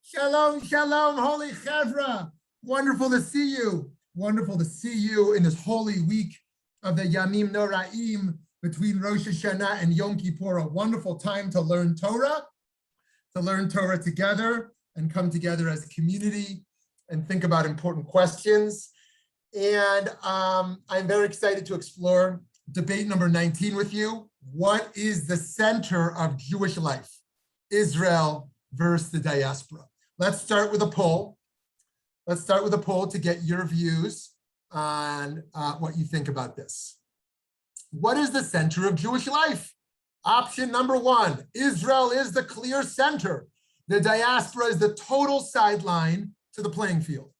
Shalom, shalom, holy chevra. Wonderful to see you. Wonderful to see you in this holy week of the Yamim Noraim between Rosh Hashanah and Yom Kippur. A wonderful time to learn Torah together and come together as a community and think about important questions. And I'm very excited to explore debate number 19 with you. What is the center of Jewish life? Israel versus the diaspora. Let's start with a poll. Let's start with a poll to get your views on what you think about this. What is the center of Jewish life? Option number 1, Israel is the clear center. The diaspora is the total sideline to the playing field.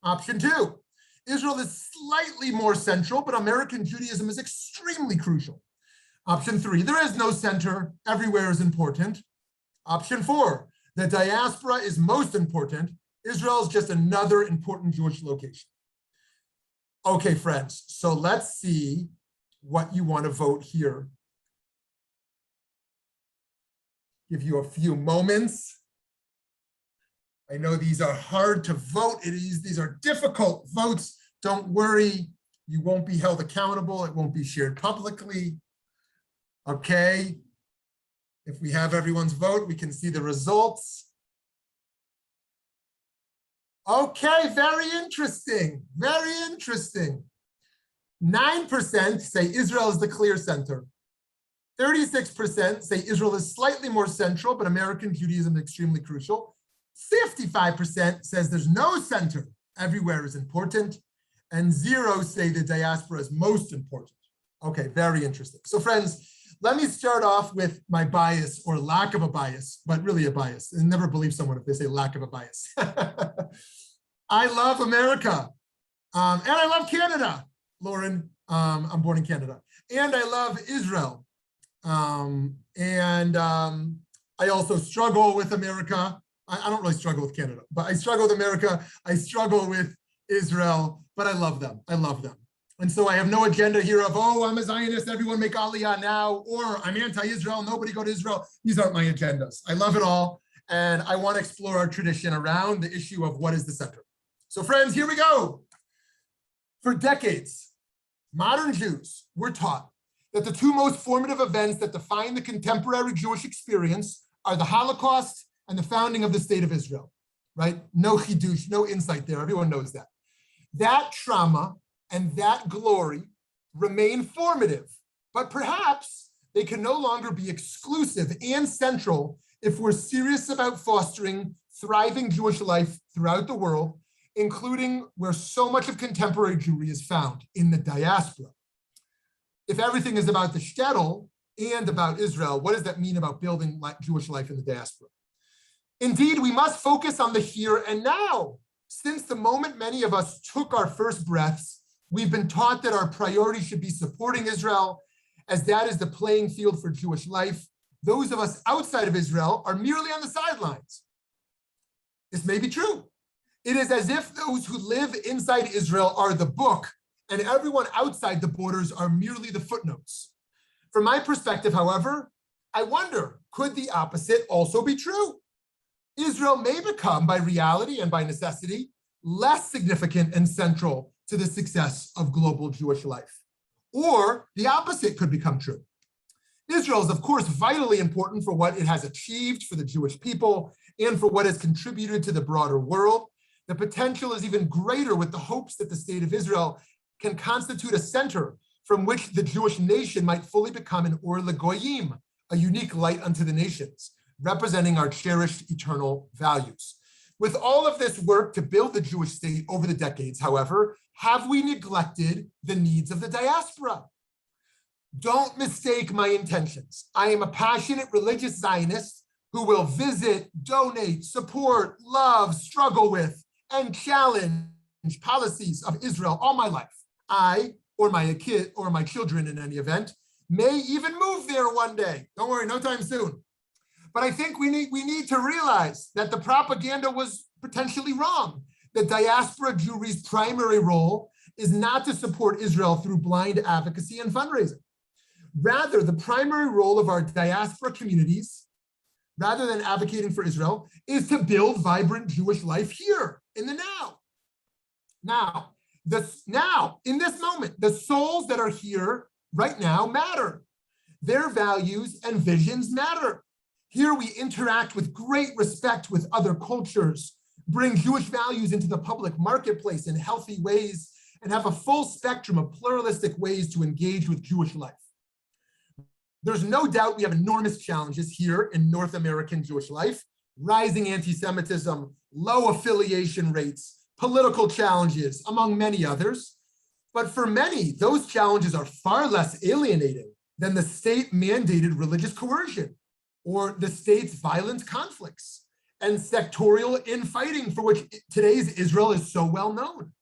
Option 2, Israel is slightly more central, but American Judaism is extremely crucial. Option 3, there is no center, everywhere is important. Option 4, the diaspora is most important. Israel is just another important Jewish location. Okay, friends, so let's see what you want to vote here. Give you a few moments. I know these are hard to vote. These are difficult votes. Don't worry, you won't be held accountable. It won't be shared publicly. Okay, if we have everyone's vote, we can see the results. Okay, very interesting, very interesting. 9% say Israel is the clear center. 36% say Israel is slightly more central, but American Judaism is extremely crucial. 55% says there's no center, everywhere is important. And 0 say the diaspora is most important. Okay, very interesting. So friends, let me start off with my bias or lack of a bias, but really a bias. And never believe someone if they say lack of a bias. I love America and I love Canada, Lauren. I'm born in Canada. And I love Israel. I also struggle with America. I don't really struggle with Canada, but I struggle with America. I struggle with Israel, but I love them. I love them. And so I have no agenda here of, oh, I'm a Zionist, everyone make Aliyah now, or I'm anti-Israel, nobody go to Israel. These aren't my agendas. I love it all. And I want to explore our tradition around the issue of what is the center. So friends, here we go. For decades, modern Jews were taught that the 2 most formative events that define the contemporary Jewish experience are the Holocaust and the founding of the state of Israel, right? No chidush, no insight there. Everyone knows that. That trauma and that glory remain formative, but perhaps they can no longer be exclusive and central if we're serious about fostering thriving Jewish life throughout the world, including where so much of contemporary Jewry is found, in the diaspora. If everything is about the shtetl and about Israel, what does that mean about building Jewish life in the diaspora? Indeed, we must focus on the here and now. Since the moment many of us took our first breaths, we've been taught that our priority should be supporting Israel, as that is the playing field for Jewish life. Those of us outside of Israel are merely on the sidelines. This may be true. It is as if those who live inside Israel are the book, and everyone outside the borders are merely the footnotes. From my perspective, however, I wonder, could the opposite also be true? Israel may become, by reality and by necessity, less significant and central to the success of global Jewish life. Or the opposite could become true. Israel is, of course, vitally important for what it has achieved for the Jewish people and for what has contributed to the broader world. The potential is even greater with the hopes that the state of Israel can constitute a center from which the Jewish nation might fully become an Or LeGoyim, a unique light unto the nations, representing our cherished eternal values. With all of this work to build the Jewish state over the decades, however, have we neglected the needs of the diaspora? Don't mistake my intentions. I am a passionate religious Zionist who will visit, donate, support, love, struggle with, and challenge policies of Israel all my life. I, or my kid, or my children in any event, may even move there one day. Don't worry, no time soon. But I think we need to realize that the propaganda was potentially wrong. The diaspora Jewry's primary role is not to support Israel through blind advocacy and fundraising. Rather, the primary role of our diaspora communities, rather than advocating for Israel, is to build vibrant Jewish life here in the now. Now, in this moment, the souls that are here right now matter. Their values and visions matter. Here we interact with great respect with other cultures, bring Jewish values into the public marketplace in healthy ways, and have a full spectrum of pluralistic ways to engage with Jewish life. There's no doubt we have enormous challenges here in North American Jewish life: rising anti-Semitism, low affiliation rates, political challenges, among many others. But for many, those challenges are far less alienating than the state-mandated religious coercion or the state's violent conflicts and sectorial infighting for which today's Israel is so well known.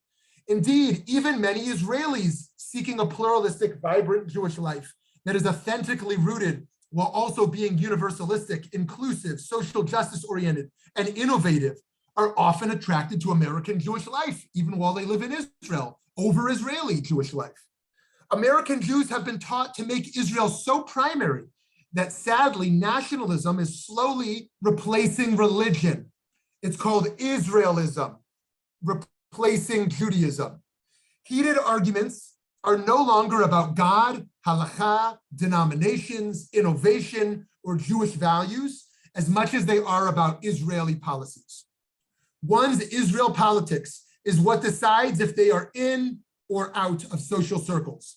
Indeed, even many Israelis seeking a pluralistic, vibrant Jewish life that is authentically rooted while also being universalistic, inclusive, social justice-oriented, and innovative are often attracted to American Jewish life, even while they live in Israel, over Israeli Jewish life. American Jews have been taught to make Israel so primary that sadly, nationalism is slowly replacing religion. It's called Israelism, replacing Judaism. Heated arguments are no longer about God, halakha, denominations, innovation, or Jewish values, as much as they are about Israeli policies. One's Israel politics is what decides if they are in or out of social circles.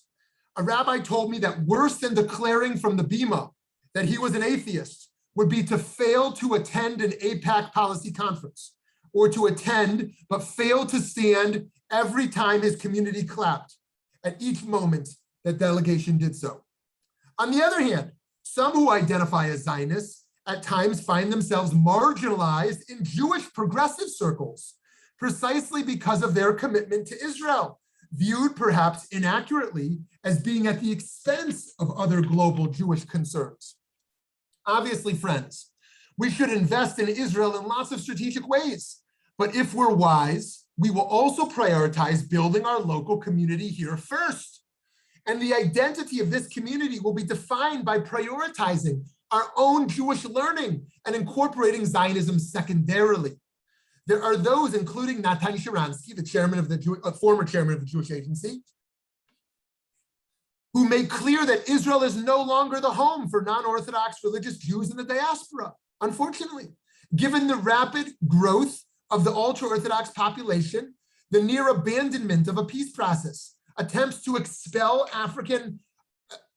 A rabbi told me that worse than declaring from the bima that he was an atheist would be to fail to attend an AIPAC policy conference, or to attend but fail to stand every time his community clapped at each moment that delegation did so. On the other hand, some who identify as Zionists at times find themselves marginalized in Jewish progressive circles, precisely because of their commitment to Israel, viewed perhaps inaccurately as being at the expense of other global Jewish concerns. Obviously, friends, we should invest in Israel in lots of strategic ways, but if we're wise, we will also prioritize building our local community here first. And the identity of this community will be defined by prioritizing our own Jewish learning and incorporating Zionism secondarily. There are those, including Natan Sharansky, the chairman of the former chairman of the Jewish Agency, who made clear that Israel is no longer the home for non-Orthodox religious Jews in the diaspora. Unfortunately, given the rapid growth of the ultra-Orthodox population, the near abandonment of a peace process, attempts to expel African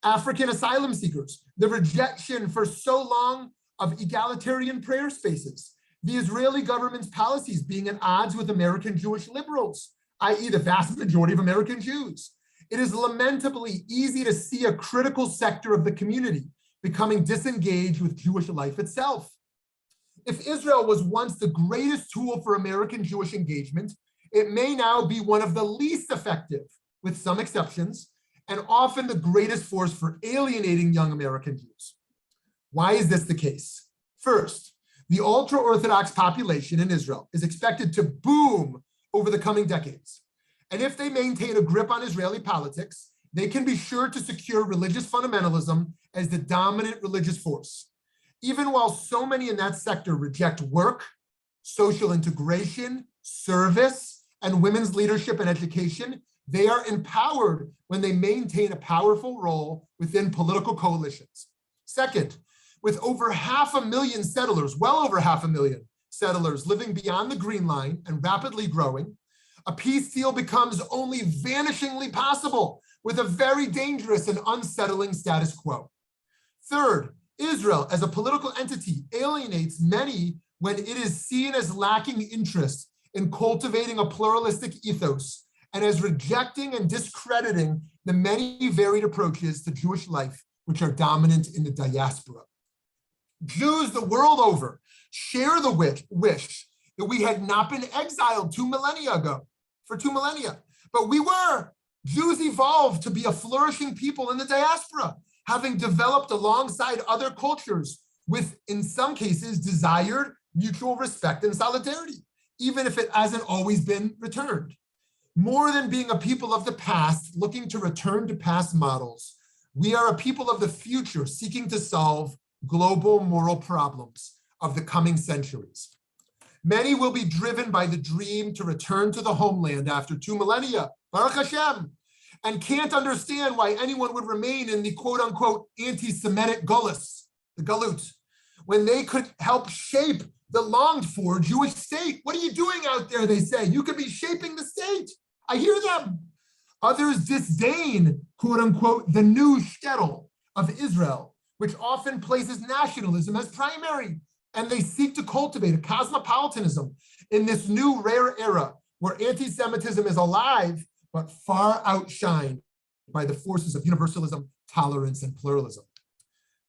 asylum seekers, the rejection for so long of egalitarian prayer spaces, the Israeli government's policies being at odds with American Jewish liberals, i.e. the vast majority of American Jews. It is lamentably easy to see a critical sector of the community becoming disengaged with Jewish life itself. If Israel was once the greatest tool for American Jewish engagement, it may now be one of the least effective, with some exceptions, and often the greatest force for alienating young American Jews. Why is this the case? First, the ultra-Orthodox population in Israel is expected to boom over the coming decades. And if they maintain a grip on Israeli politics, they can be sure to secure religious fundamentalism as the dominant religious force. Even while so many in that sector reject work, social integration, service, and women's leadership and education, they are empowered when they maintain a powerful role within political coalitions. Second, with over 500,000 settlers, well over 500,000 settlers living beyond the Green Line and rapidly growing, a peace deal becomes only vanishingly possible with a very dangerous and unsettling status quo. Third, Israel as a political entity alienates many when it is seen as lacking interest in cultivating a pluralistic ethos and as rejecting and discrediting the many varied approaches to Jewish life which are dominant in the diaspora. Jews the world over share the wish that we had not been exiled 2 millennia ago, for 2 millennia, but we were. Jews evolved to be a flourishing people in the diaspora, having developed alongside other cultures with, in some cases, desired mutual respect and solidarity, even if it hasn't always been returned. More than being a people of the past looking to return to past models, we are a people of the future seeking to solve global moral problems of the coming centuries. Many will be driven by the dream to return to the homeland after 2 millennia, Baruch Hashem, and can't understand why anyone would remain in the quote-unquote anti-Semitic gullus, the galut, when they could help shape the longed-for Jewish state. What are you doing out there, they say? You could be shaping the state. I hear them. Others disdain, quote-unquote, the new shtetl of Israel, which often places nationalism as primary, and they seek to cultivate a cosmopolitanism in this new rare era where anti-Semitism is alive, but far outshined by the forces of universalism, tolerance, and pluralism.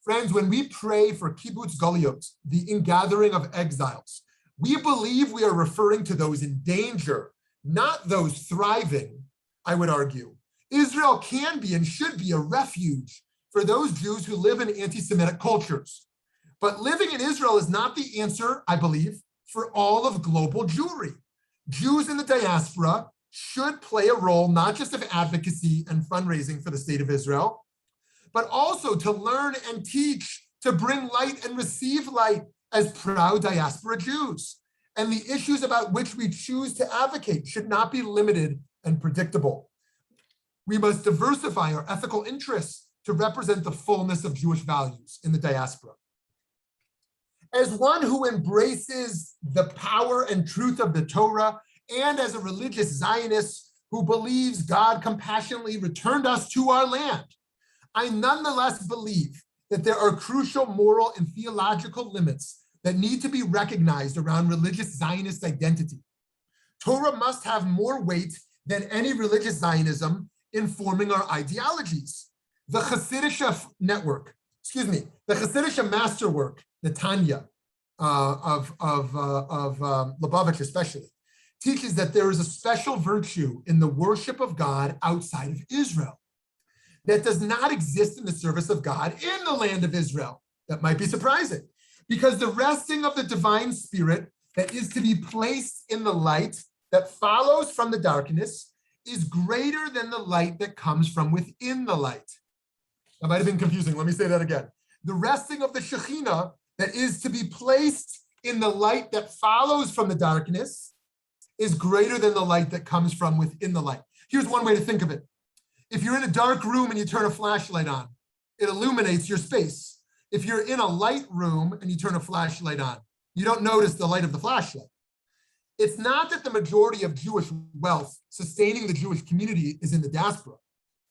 Friends, when we pray for kibbutz galiot, the ingathering of exiles, we believe we are referring to those in danger, not those thriving, I would argue. Israel can be and should be a refuge for those Jews who live in anti-Semitic cultures. But living in Israel is not the answer, I believe, for all of global Jewry. Jews in the diaspora should play a role not just of advocacy and fundraising for the state of Israel, but also to learn and teach, to bring light and receive light as proud diaspora Jews. And the issues about which we choose to advocate should not be limited and predictable. We must diversify our ethical interests to represent the fullness of Jewish values in the diaspora. As one who embraces the power and truth of the Torah, and as a religious Zionist who believes God compassionately returned us to our land, I nonetheless believe that there are crucial moral and theological limits that need to be recognized around religious Zionist identity. Torah must have more weight than any religious Zionism informing our ideologies. The Hasidic network, the Hasidic masterwork, the Tanya of Lubavitch especially, teaches that there is a special virtue in the worship of God outside of Israel that does not exist in the service of God in the land of Israel. That might be surprising, because the resting of the divine spirit that is to be placed in the light that follows from the darkness is greater than the light that comes from within the light. That might have been confusing. Let me say that again. The resting of the Shekhinah that is to be placed in the light that follows from the darkness is greater than the light that comes from within the light. Here's one way to think of it. If you're in a dark room and you turn a flashlight on, it illuminates your space. If you're in a light room and you turn a flashlight on, you don't notice the light of the flashlight. It's not that the majority of Jewish wealth sustaining the Jewish community is in the diaspora,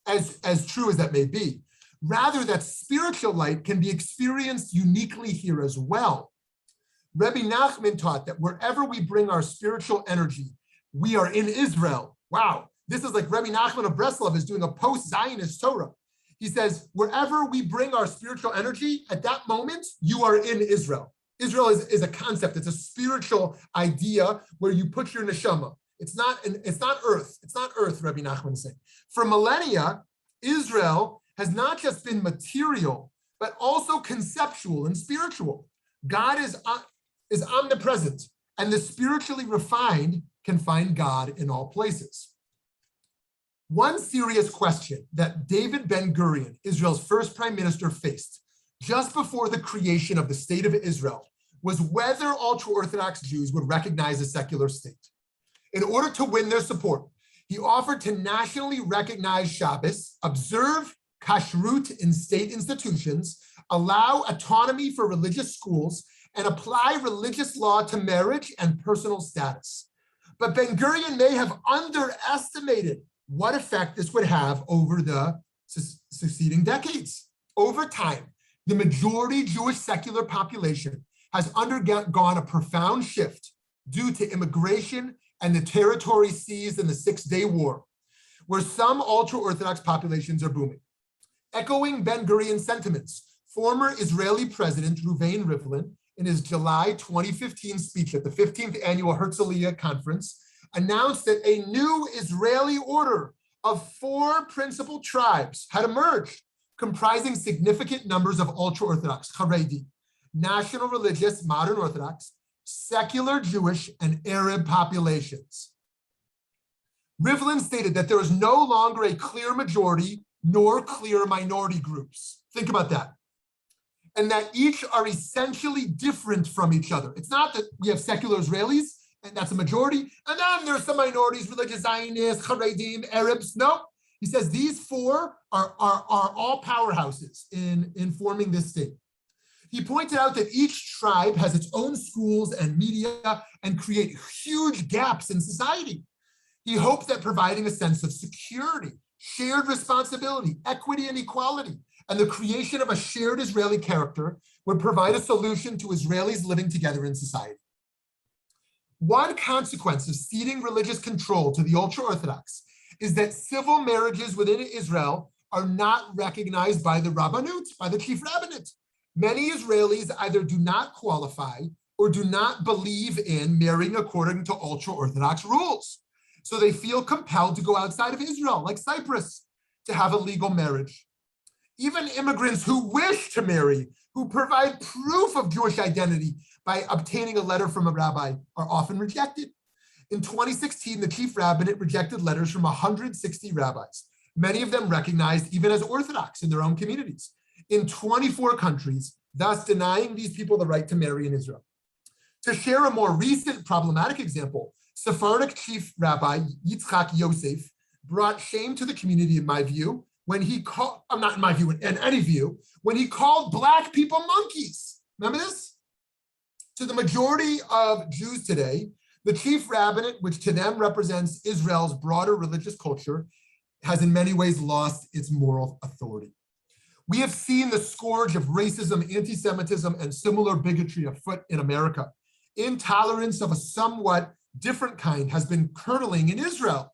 as true as that may be. Rather, that spiritual light can be experienced uniquely here as well. Rabbi Nachman taught that wherever we bring our spiritual energy, we are in Israel. Wow, this is like Rabbi Nachman of Breslov is doing a post-Zionist Torah. He says, wherever we bring our spiritual energy, at that moment, you are in Israel. Israel is a concept, it's a spiritual idea where you put your neshama. It's not earth, Rabbi Nachman is saying. For millennia, Israel has not just been material, but also conceptual and spiritual. God is omnipresent, and the spiritually refined can find God in all places. One serious question that David Ben-Gurion, Israel's first prime minister, faced just before the creation of the state of Israel was whether ultra-Orthodox Jews would recognize a secular state. In order to win their support, he offered to nationally recognize Shabbos, observe kashrut in state institutions, allow autonomy for religious schools, and apply religious law to marriage and personal status. But Ben-Gurion may have underestimated what effect this would have over the succeeding decades. Over time, the majority Jewish secular population has undergone a profound shift due to immigration and the territory seized in the Six-Day War, where some ultra-Orthodox populations are booming. Echoing Ben-Gurion's sentiments, former Israeli President Reuven Rivlin, in his July 2015 speech at the 15th Annual Herzliya Conference, announced that a new Israeli order of 4 principal tribes had emerged, comprising significant numbers of ultra-Orthodox, Haredi, national religious, modern Orthodox, secular Jewish, and Arab populations. Rivlin stated that there is no longer a clear majority nor clear minority groups. Think about that. And that each are essentially different from each other. It's not that we have secular Israelis, and that's a majority, and then there's some minorities, religious Zionists, Haredim, Arabs. No, he says these 4 are all powerhouses in forming this state. He pointed out that each tribe has its own schools and media and create huge gaps in society. He hopes that providing a sense of security, shared responsibility, equity, and equality, and the creation of a shared Israeli character would provide a solution to Israelis living together in society. One consequence of ceding religious control to the ultra-Orthodox is that civil marriages within Israel are not recognized by the Rabbanut, by the chief rabbinate. Many Israelis either do not qualify or do not believe in marrying according to ultra-Orthodox rules. So they feel compelled to go outside of Israel, like Cyprus, to have a legal marriage. Even immigrants who wish to marry, who provide proof of Jewish identity by obtaining a letter from a rabbi, are often rejected. In 2016, the chief rabbinate rejected letters from 160 rabbis, many of them recognized even as Orthodox in their own communities, in 24 countries, thus denying these people the right to marry in Israel. To share a more recent problematic example, Sephardic chief rabbi Yitzchak Yosef brought shame to the community, in my view, when he called, not in my view, in any view, when he called Black people monkeys. Remember this? To the majority of Jews today, the chief rabbinate, which to them represents Israel's broader religious culture, has in many ways lost its moral authority. We have seen the scourge of racism, anti-Semitism, and similar bigotry afoot in America. Intolerance of a somewhat different kind has been curdling in Israel.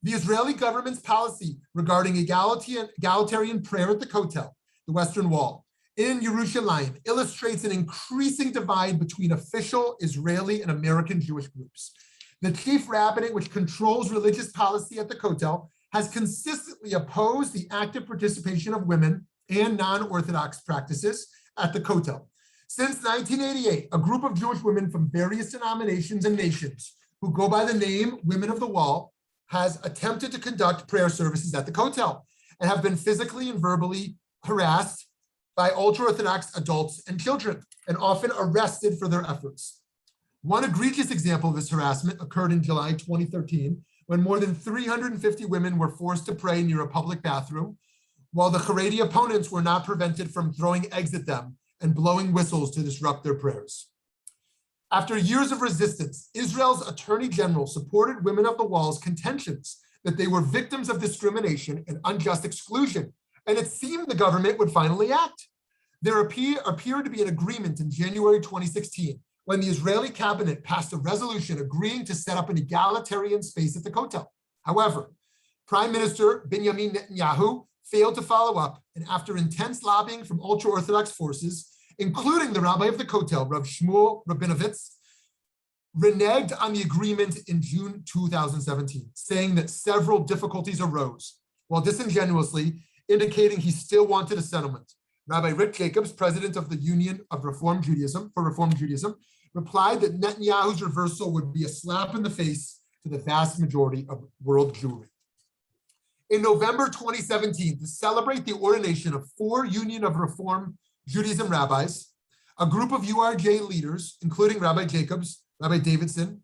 The Israeli government's policy regarding egalitarian prayer at the Kotel, the Western Wall, in Yerushalayim, illustrates an increasing divide between official Israeli and American Jewish groups. The chief rabbinate, which controls religious policy at the Kotel, has consistently opposed the active participation of women and non-Orthodox practices at the Kotel. Since 1988, a group of Jewish women from various denominations and nations who go by the name Women of the Wall has attempted to conduct prayer services at the Kotel and have been physically and verbally harassed by ultra-Orthodox adults and children, and often arrested for their efforts. One egregious example of this harassment occurred in July 2013, when more than 350 women were forced to pray near a public bathroom, while the Haredi opponents were not prevented from throwing eggs at them and blowing whistles to disrupt their prayers. After years of resistance, Israel's Attorney General supported Women of the Wall's contentions that they were victims of discrimination and unjust exclusion, and it seemed the government would finally act. There appeared to be an agreement in January 2016 when the Israeli cabinet passed a resolution agreeing to set up an egalitarian space at the Kotel. However, Prime Minister Benjamin Netanyahu failed to follow up, and after intense lobbying from ultra-Orthodox forces, including the rabbi of the Kotel, Rabbi Shmuly Yanklowitz, reneged on the agreement in June 2017, saying that several difficulties arose, while disingenuously indicating he still wanted a settlement. Rabbi Rick Jacobs, president of the Union of Reform Judaism, replied that Netanyahu's reversal would be a slap in the face to the vast majority of world Jewry. In November 2017, to celebrate the ordination of 4 Union of Reform Judaism rabbis, a group of URJ leaders, including Rabbi Jacobs, Rabbi Davidson,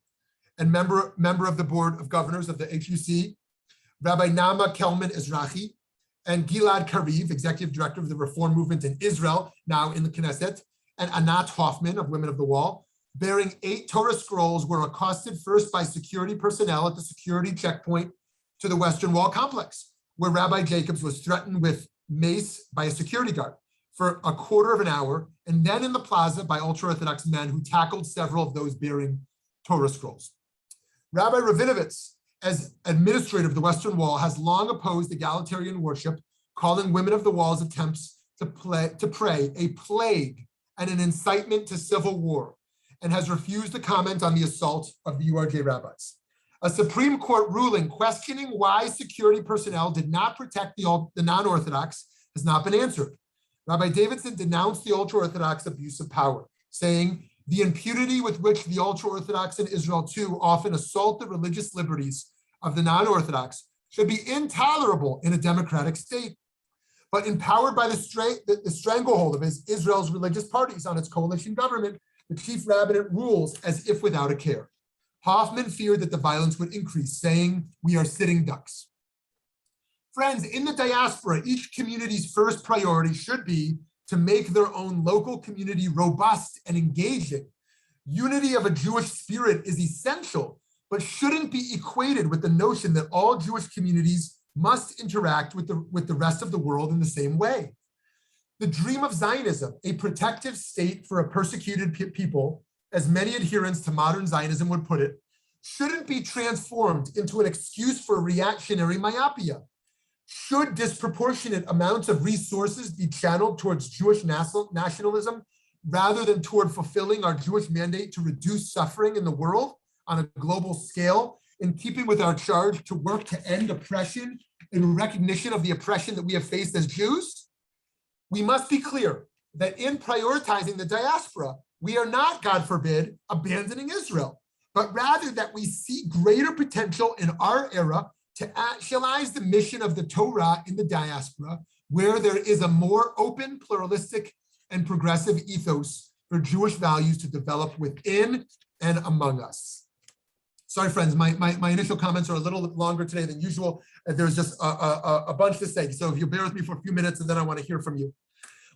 and member of the Board of Governors of the HUC, Rabbi Nama Kelman Ezrahi, and Gilad Kariv, executive director of the Reform Movement in Israel, now in the Knesset, and Anat Hoffman of Women of the Wall, bearing 8 Torah scrolls, were accosted first by security personnel at the security checkpoint to the Western Wall complex, where Rabbi Jacobs was threatened with mace by a security guard for a quarter of an hour, and then in the plaza by ultra-Orthodox men who tackled several of those bearing Torah scrolls. Rabbi Ravinovitz, as administrator of the Western Wall, has long opposed egalitarian worship, calling Women of the Wall's attempts to pray a plague and an incitement to civil war, and has refused to comment on the assault of the URJ rabbis. A Supreme Court ruling questioning why security personnel did not protect the non-Orthodox has not been answered. Rabbi Davidson denounced the ultra-Orthodox abuse of power, saying, "The impunity with which the ultra-Orthodox in Israel too often assault the religious liberties of the non-Orthodox should be intolerable in a democratic state." But empowered by the stranglehold of Israel's religious parties on its coalition government, the chief rabbinate rules as if without a care. Hoffman feared that the violence would increase, saying, "We are sitting ducks." Friends, in the diaspora, each community's first priority should be to make their own local community robust and engaging. Unity of a Jewish spirit is essential, but shouldn't be equated with the notion that all Jewish communities must interact with the rest of the world in the same way. The dream of Zionism, a protective state for a persecuted people, as many adherents to modern Zionism would put it, shouldn't be transformed into an excuse for reactionary myopia. Should disproportionate amounts of resources be channeled towards Jewish nationalism rather than toward fulfilling our Jewish mandate to reduce suffering in the world on a global scale, in keeping with our charge to work to end oppression in recognition of the oppression that we have faced as Jews? We must be clear that in prioritizing the diaspora, we are not, God forbid, abandoning Israel, but rather that we see greater potential in our era to actualize the mission of the Torah in the diaspora, where there is a more open, pluralistic, and progressive ethos for Jewish values to develop within and among us. Sorry, friends, my initial comments are a little longer today than usual. There's just a bunch to say, so if you bear with me for a few minutes, and then I want to hear from you.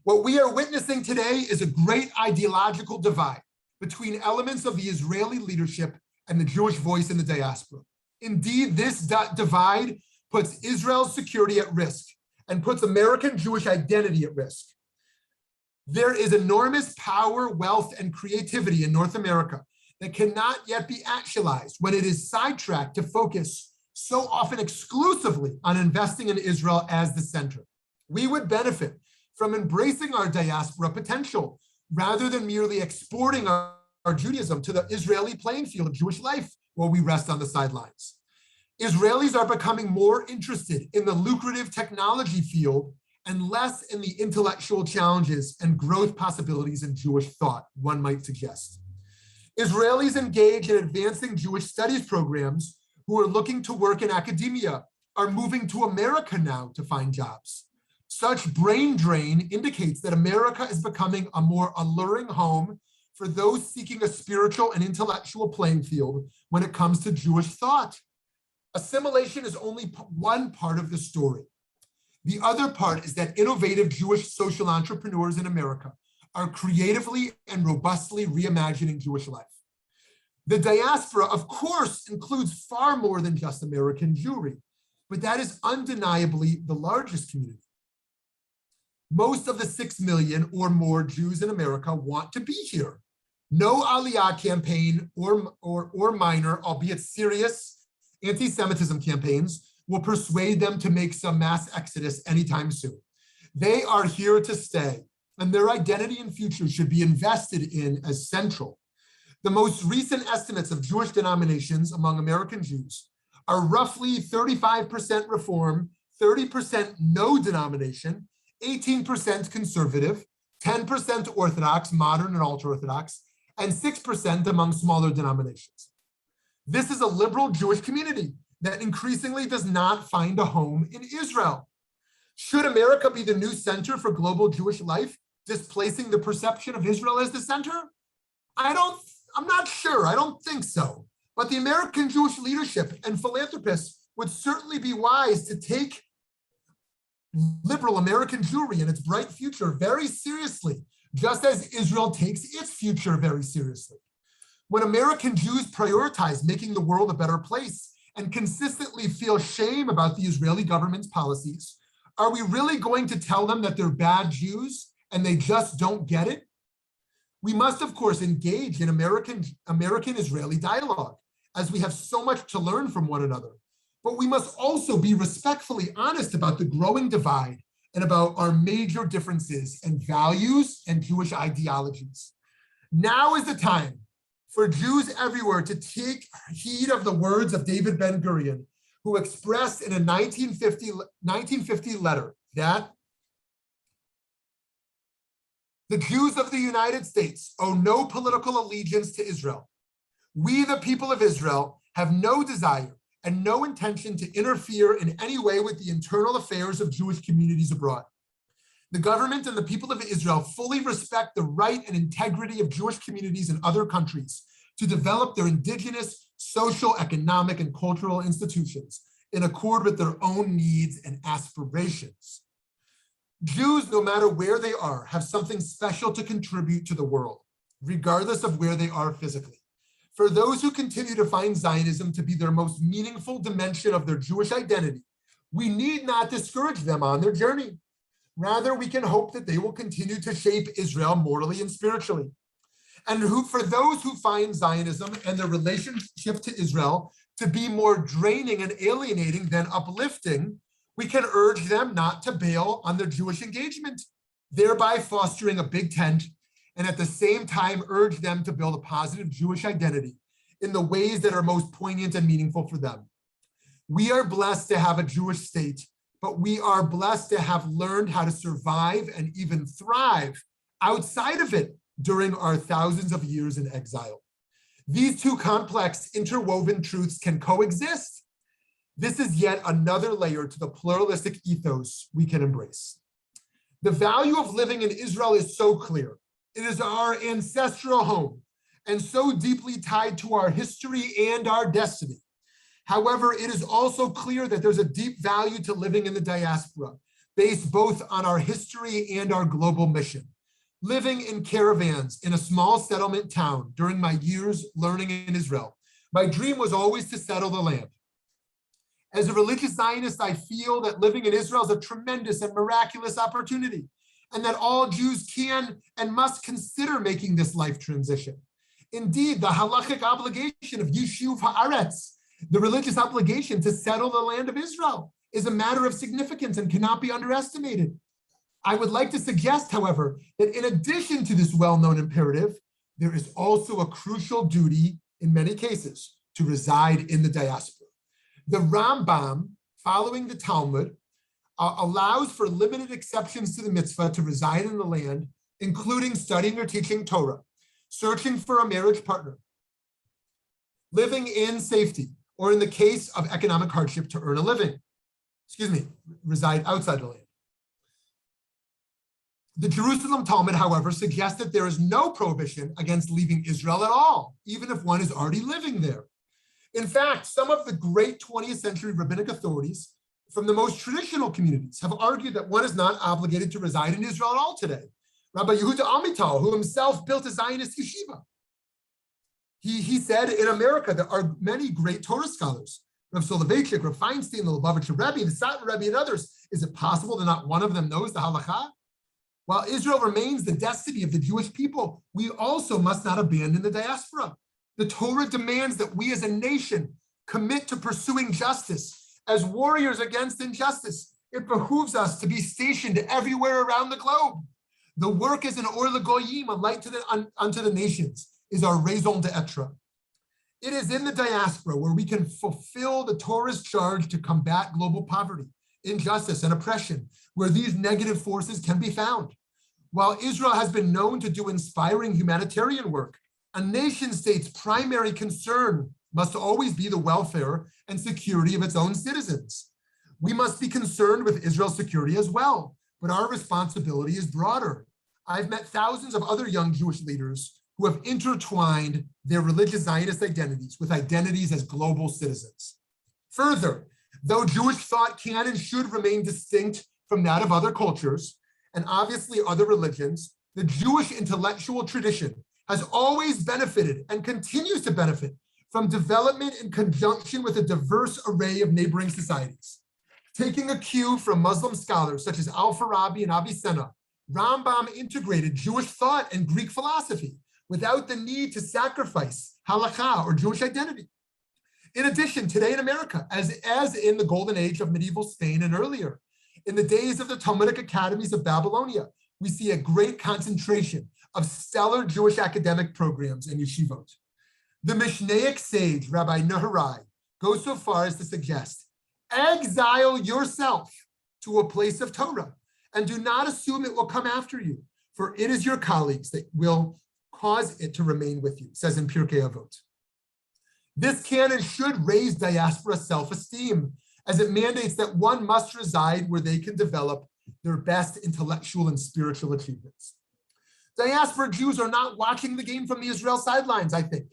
What we are witnessing today is a great ideological divide between elements of the Israeli leadership and the Jewish voice in the diaspora. Indeed, this divide puts Israel's security at risk and puts American Jewish identity at risk. There is enormous power, wealth, and creativity in North America that cannot yet be actualized when it is sidetracked to focus so often exclusively on investing in Israel as the center. We would benefit from embracing our diaspora potential rather than merely exporting our Judaism to the Israeli playing field of Jewish life while we rest on the sidelines. Israelis are becoming more interested in the lucrative technology field and less in the intellectual challenges and growth possibilities in Jewish thought, one might suggest. Israelis engaged in advancing Jewish studies programs who are looking to work in academia are moving to America now to find jobs. Such brain drain indicates that America is becoming a more alluring home for those seeking a spiritual and intellectual playing field when it comes to Jewish thought. Assimilation is only one part of the story. The other part is that innovative Jewish social entrepreneurs in America are creatively and robustly reimagining Jewish life. The diaspora, of course, includes far more than just American Jewry, but that is undeniably the largest community. Most of the 6 million or more Jews in America want to be here. No Aliyah campaign or minor, albeit serious, anti-Semitism campaigns will persuade them to make some mass exodus anytime soon. They are here to stay, and their identity and future should be invested in as central. The most recent estimates of Jewish denominations among American Jews are roughly 35% Reform, 30% no denomination, 18% conservative, 10% Orthodox, modern and ultra-Orthodox, and 6% among smaller denominations. This is a liberal Jewish community that increasingly does not find a home in Israel. Should America be the new center for global Jewish life, displacing the perception of Israel as the center? I'm not sure, I don't think so. But the American Jewish leadership and philanthropists would certainly be wise to take liberal American Jewry and its bright future very seriously, just as Israel takes its future very seriously. When American Jews prioritize making the world a better place and consistently feel shame about the Israeli government's policies, are we really going to tell them that they're bad Jews and they just don't get it? We must, of course, engage in American-Israeli dialogue, as we have so much to learn from one another. But we must also be respectfully honest about the growing divide and about our major differences in values and Jewish ideologies. Now is the time for Jews everywhere to take heed of the words of David Ben-Gurion, who expressed in a 1950 letter that the Jews of the United States owe no political allegiance to Israel. We, the people of Israel, have no desire and no intention to interfere in any way with the internal affairs of Jewish communities abroad. The government and the people of Israel fully respect the right and integrity of Jewish communities in other countries to develop their indigenous, social, economic, and cultural institutions in accord with their own needs and aspirations. Jews, no matter where they are, have something special to contribute to the world, regardless of where they are physically. For those who continue to find Zionism to be their most meaningful dimension of their Jewish identity, we need not discourage them on their journey. Rather, we can hope that they will continue to shape Israel morally and spiritually. And for those who find Zionism and their relationship to Israel to be more draining and alienating than uplifting, we can urge them not to bail on their Jewish engagement, thereby fostering a big tent, and at the same time urge them to build a positive Jewish identity in the ways that are most poignant and meaningful for them. We are blessed to have a Jewish state, but we are blessed to have learned how to survive and even thrive outside of it during our thousands of years in exile. These two complex, interwoven truths can coexist. This is yet another layer to the pluralistic ethos we can embrace. The value of living in Israel is so clear. It is our ancestral home and so deeply tied to our history and our destiny. However, it is also clear that there's a deep value to living in the diaspora, based both on our history and our global mission. Living in caravans in a small settlement town during my years learning in Israel, my dream was always to settle the land. As a religious Zionist, I feel that living in Israel is a tremendous and miraculous opportunity, and that all Jews can and must consider making this life transition. Indeed, the halachic obligation of Yishuv Haaretz, the religious obligation to settle the land of Israel, is a matter of significance and cannot be underestimated. I would like to suggest, however, that in addition to this well-known imperative, there is also a crucial duty, in many cases, to reside in the diaspora. The Rambam, following the Talmud, allows for limited exceptions to the mitzvah to reside in the land, including studying or teaching Torah, searching for a marriage partner, living in safety, or in the case of economic hardship to earn a living, reside outside the land. The Jerusalem Talmud, however, suggests that there is no prohibition against leaving Israel at all, even if one is already living there. In fact, some of the great 20th century rabbinic authorities from the most traditional communities have argued that one is not obligated to reside in Israel at all today. Rabbi Yehuda Amital, who himself built a Zionist yeshiva, he said, in America, there are many great Torah scholars, Rav Soloveitchik, Rav Feinstein, the Lubavitcher Rebbe, the Satmar Rebbe, and others. Is it possible that not one of them knows the halakha? While Israel remains the destiny of the Jewish people, we also must not abandon the diaspora. The Torah demands that we as a nation commit to pursuing justice. As warriors against injustice, it behooves us to be stationed everywhere around the globe. The work as an or l'goyim, a light unto the nations, is our raison d'etre. It is in the diaspora where we can fulfill the Torah's charge to combat global poverty, injustice, and oppression, where these negative forces can be found. While Israel has been known to do inspiring humanitarian work, a nation state's primary concern must always be the welfare and security of its own citizens. We must be concerned with Israel's security as well, but our responsibility is broader. I've met thousands of other young Jewish leaders who have intertwined their religious Zionist identities with identities as global citizens. Further, though Jewish thought can and should remain distinct from that of other cultures, and obviously other religions, the Jewish intellectual tradition has always benefited and continues to benefit from development in conjunction with a diverse array of neighboring societies. Taking a cue from Muslim scholars such as Al-Farabi and Avicenna, Rambam integrated Jewish thought and Greek philosophy without the need to sacrifice halakha or Jewish identity. In addition, today in America, as in the golden age of medieval Spain and earlier, in the days of the Talmudic academies of Babylonia, we see a great concentration of stellar Jewish academic programs and yeshivot. The Mishnaic sage, Rabbi Nehorai, goes so far as to suggest, exile yourself to a place of Torah and do not assume it will come after you, for it is your colleagues that will cause it to remain with you, says in Pirkei Avot. This can and should raise diaspora self-esteem, as it mandates that one must reside where they can develop their best intellectual and spiritual achievements. Diaspora Jews are not watching the game from the Israel sidelines, I think.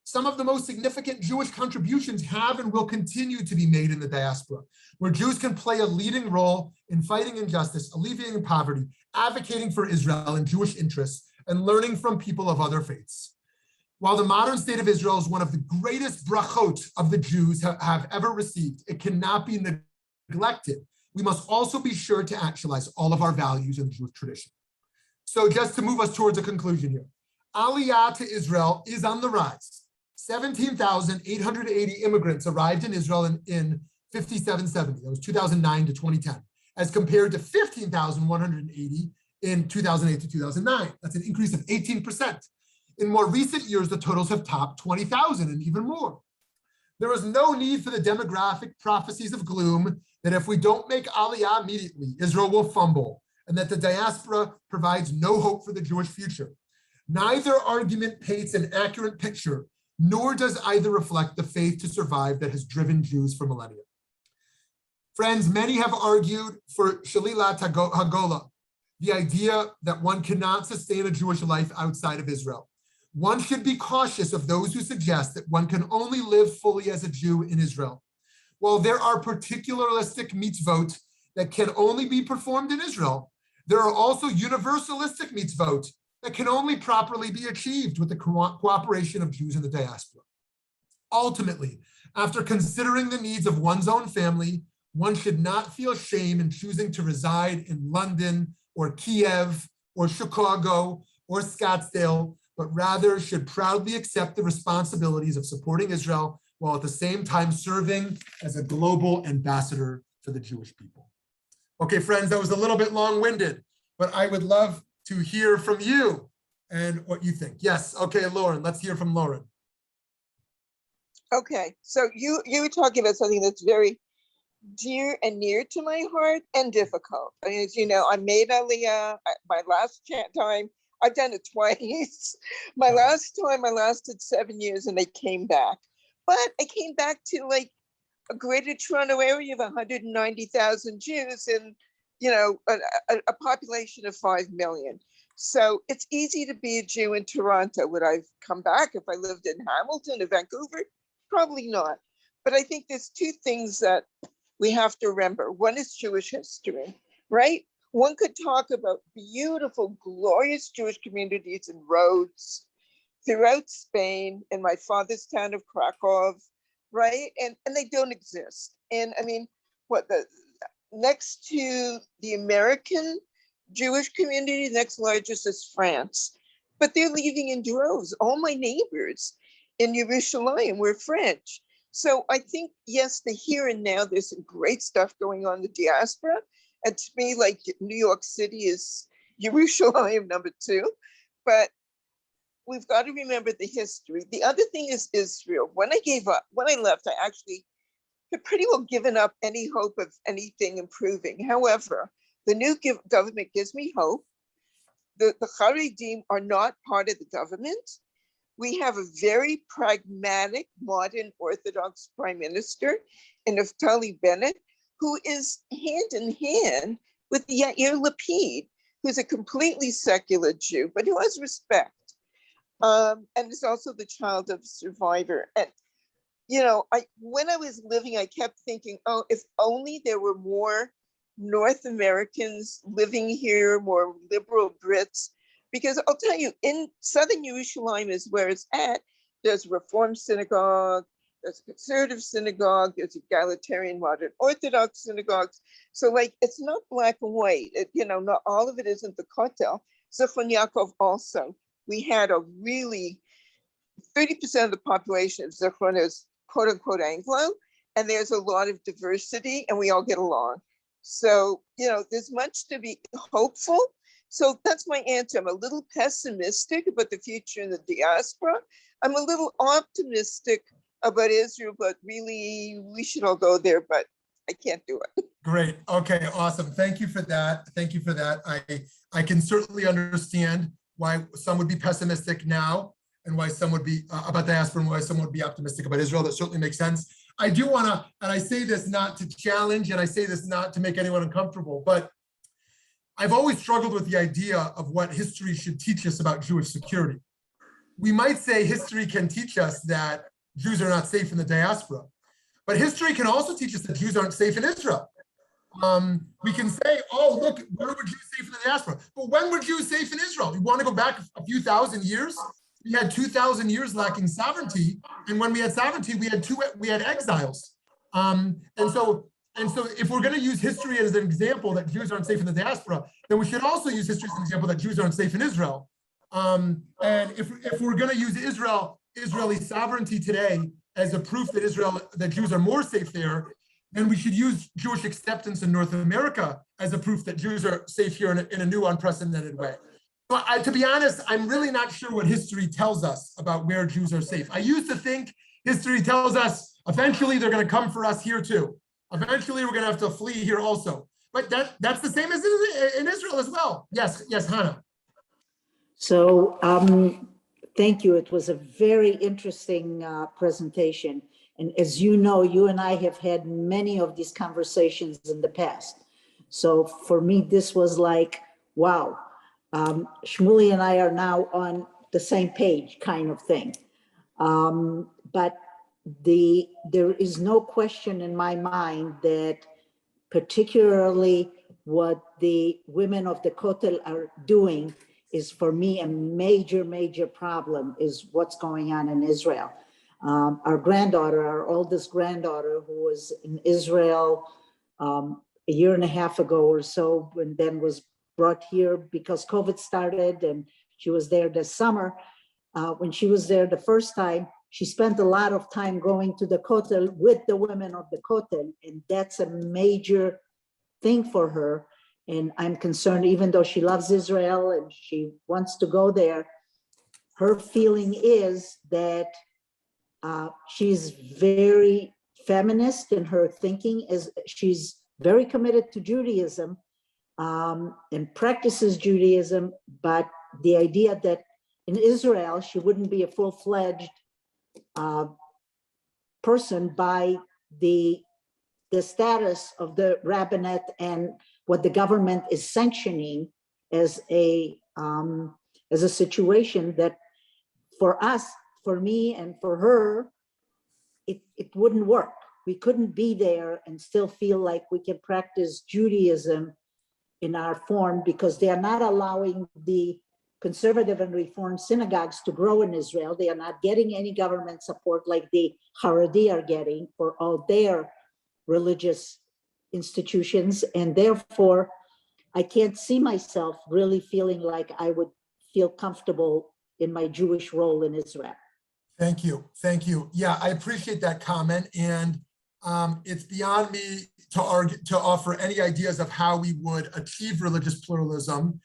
Some of the most significant Jewish contributions have and will continue to be made in the diaspora, where Jews can play a leading role in fighting injustice, alleviating poverty, advocating for Israel and Jewish interests, and learning from people of other faiths. While the modern state of Israel is one of the greatest brachot of the Jews have ever received, it cannot be neglected. We must also be sure to actualize all of our values in the Jewish tradition. So just to move us towards a conclusion here, Aliyah to Israel is on the rise. 17,880 immigrants arrived in Israel in 5770, that was 2009 to 2010, as compared to 15,180 in 2008 to 2009. That's an increase of 18%. In more recent years, the totals have topped 20,000 and even more. There is no need for the demographic prophecies of gloom that if we don't make Aliyah immediately, Israel will fumble, and that the diaspora provides no hope for the Jewish future. Neither argument paints an accurate picture, nor does either reflect the faith to survive that has driven Jews for millennia. Friends, many have argued for Shalilat Hagola, the idea that one cannot sustain a Jewish life outside of Israel. One should be cautious of those who suggest that one can only live fully as a Jew in Israel. While there are particularistic mitzvot that can only be performed in Israel, there are also universalistic mitzvot that can only properly be achieved with the cooperation of Jews in the diaspora. Ultimately, after considering the needs of one's own family, one should not feel shame in choosing to reside in London or Kiev or Chicago or Scottsdale, but rather should proudly accept the responsibilities of supporting Israel while at the same time serving as a global ambassador for the Jewish people. Okay, friends, that was a little bit long-winded, but I would love to hear from you and what you think. Yes, okay, Lauren, let's hear from Lauren. Okay, so you were talking about something that's very dear and near to my heart and difficult. I mean, as you know, I made Aliyah my last time. I've done it twice. My last time I lasted 7 years and I came back. But I came back to like a greater Toronto area of 190,000 Jews and, you know, a population of 5 million. So it's easy to be a Jew in Toronto. Would I come back if I lived in Hamilton or Vancouver? Probably not. But I think there's two things that we have to remember. One is Jewish history, right? One could talk about beautiful, glorious Jewish communities and roads throughout Spain, in my father's town of Krakow, right? And they don't exist. And I mean, next to the American Jewish community, next largest is France, but they're leaving in droves. All my neighbors in Yerushalayim were French. So I think, yes, the here and now, there's some great stuff going on in the diaspora. And to me, like New York City is Yerushalayim #2, but we've got to remember the history. The other thing is Israel. When I left, I actually had pretty well given up any hope of anything improving. However, the new government gives me hope. The Haredim are not part of the government. We have a very pragmatic, modern Orthodox prime minister in Naftali Bennett, who is hand in hand with Yair Lapid, who's a completely secular Jew, but who has respect. And is also the child of a survivor. And, you know, when I was living, I kept thinking, oh, if only there were more North Americans living here, more liberal Brits, because I'll tell you, in Southern Yerushalayim is where it's at. There's a Reform synagogue, there's a conservative synagogue, there's egalitarian modern Orthodox synagogues. So like, it's not black and white. Not all of it isn't the Kotel. Zichron Yaakov also, we had a really, 30% of the population of Zichron is quote unquote Anglo, and there's a lot of diversity and we all get along. So, there's much to be hopeful. So that's my answer. I'm a little pessimistic about the future in the diaspora. I'm a little optimistic about Israel, but really we should all go there, but I can't do it. Great. Okay, awesome. Thank you for that. I can certainly understand why some would be pessimistic now and why some would be about diaspora and why some would be optimistic about Israel. That certainly makes sense. I do want to, and I say this not to challenge, and I say this not to make anyone uncomfortable, but I've always struggled with the idea of what history should teach us about Jewish security. We might say history can teach us that Jews are not safe in the diaspora, but history can also teach us that Jews aren't safe in Israel. We can say, oh, look, where were Jews safe in the diaspora? But when were Jews safe in Israel? You want to go back a few thousand years? We had 2,000 years lacking sovereignty, and when we had sovereignty, we had exiles. And so if we're going to use history as an example that Jews aren't safe in the diaspora, then we should also use history as an example that Jews aren't safe in Israel. And if we're going to use Israeli sovereignty today as a proof that Jews are more safe there, then we should use Jewish acceptance in North America as a proof that Jews are safe here in a new, unprecedented way. But to be honest, I'm really not sure what history tells us about where Jews are safe. I used to think history tells us eventually they're going to come for us here too. Eventually we're going to have to flee here also. But that's the same as in Israel as well. Yes, Hannah. So thank you. It was a very interesting presentation. And as you know, you and I have had many of these conversations in the past. So for me, this was like, wow. Shmuly and I are now on the same page kind of thing. But there is no question in my mind that particularly what the women of the Kotel are doing is, for me, a major, major problem is what's going on in Israel. Our oldest granddaughter, who was in Israel a year and a half ago or so, and then was brought here because COVID started, and she was there this summer. When she was there the first time, she spent a lot of time going to the Kotel with the women of the Kotel, and that's a major thing for her. And I'm concerned, even though she loves Israel and she wants to go there, her feeling is that she's very feminist in her thinking, as she's very committed to Judaism and practices Judaism, but the idea that in Israel, she wouldn't be a full-fledged person by the status of the rabbinate and what the government is sanctioning as a situation that for us, for me and for her, it wouldn't work. We couldn't be there and still feel like we can practice Judaism in our form, because they are not allowing the conservative and reform synagogues to grow in Israel. They are not getting any government support like the Haredi are getting for all their religious institutions. And therefore, I can't see myself really feeling like I would feel comfortable in my Jewish role in Israel. Thank you. Yeah, I appreciate that comment. And it's beyond me to offer any ideas of how we would achieve religious pluralism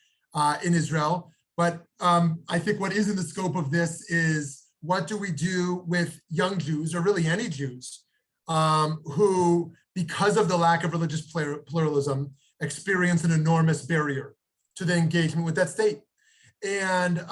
in Israel. But I think what is in the scope of this is, what do we do with young Jews, or really any Jews, who, because of the lack of religious pluralism, experience an enormous barrier to the engagement with that state? And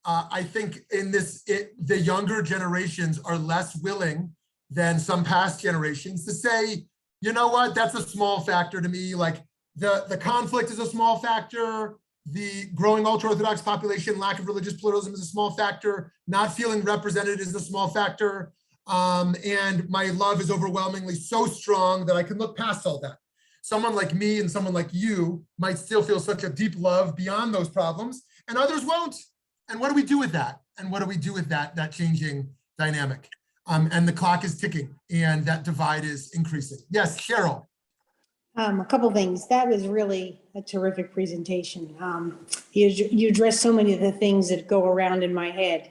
I think in this, the younger generations are less willing than some past generations to say, you know what, that's a small factor to me. Like the conflict is a small factor. The growing ultra-Orthodox population, lack of religious pluralism is a small factor. Not feeling represented is a small factor. And my love is overwhelmingly so strong that I can look past all that. someone like me and someone like you might still feel such a deep love beyond those problems, and others won't. And what do we do with that? And what do we do with that changing dynamic? And the clock is ticking, and that divide is increasing. Yes, Cheryl. A couple things. That was really a terrific presentation. You addressed so many of the things that go around in my head.